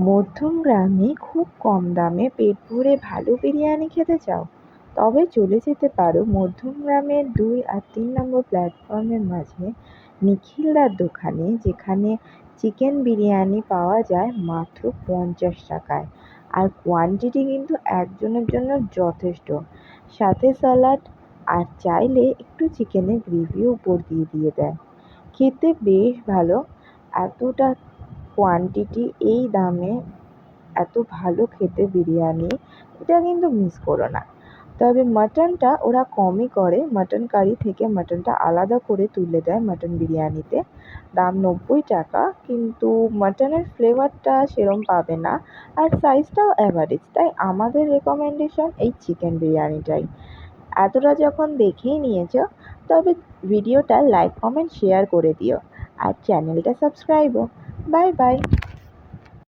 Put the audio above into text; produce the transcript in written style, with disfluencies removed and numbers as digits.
মধ্যমগ্রামে খুব কম দামে পেট ভরে ভালো বিরিয়ানি খেতে চাও? তবে চলে যেতে পারো মধ্যমগ্রামের ২ আর ৩ নম্বর প্ল্যাটফর্মের মাঝে নিখিলদার দোকানে, যেখানে চিকেন বিরিয়ানি পাওয়া যায় মাত্র ৫০ টাকায়। আর কোয়ান্টিটি কিন্তু একজনের জন্য যথেষ্ট। সাথে স্যালাড, আর চাইলে একটু চিকেনের গ্রেভিও উপর দিয়ে দেয়। খেতে বেশ ভালো। এতটা কোয়ান্টিটি, এই দামে এত ভালো খেতে বিরিয়ানি, এটা কিন্তু মিস করো না। তবে মাটনটা ওরা কমই করে, মাটন কারি থেকে মাটনটা আলাদা করে তুলে দেয় মাটন বিরিয়ানিতে। দাম ৯০ টাকা, কিন্তু মাটনের ফ্লেভারটা সেরম পাবে না। আর সাইজটাও অ্যাভারেজ, তাই আমাদের রেকমেন্ডেশন এই চিকেন বিরিয়ানিটাই। এতটা যখন দেখেই নিয়েছো, তবে ভিডিওটা লাইক কমেন্ট শেয়ার করে দিও, আর চ্যানেলটা সাবস্ক্রাইবও। Bye bye.